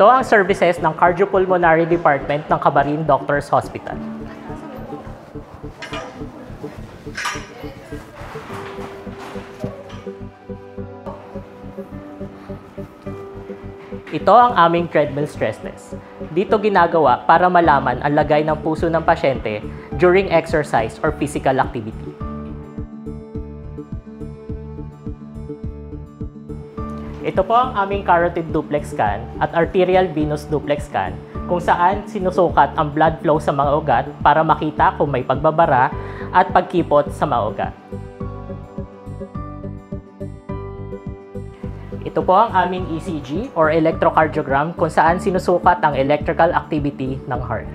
Ito ang services ng Cardiopulmonary Department ng Cabarin Doctors Hospital. Ito ang aming treadmill stress test. Dito ginagawa para malaman ang lagay ng puso ng pasyente during exercise or physical activity. Ito po ang aming carotid duplex scan at arterial venous duplex scan kung saan sinusukat ang blood flow sa mga ugat para makita kung may pagbabara at pagkipot sa mga ugat. Ito po ang aming ECG or electrocardiogram kung saan sinusukat ang electrical activity ng heart.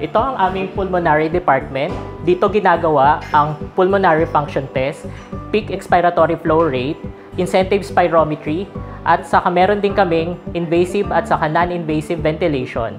Ito ang aming pulmonary department. Dito ginagawa ang pulmonary function test, peak expiratory flow rate, incentive spirometry, at saka meron din kaming invasive at saka non-invasive ventilation.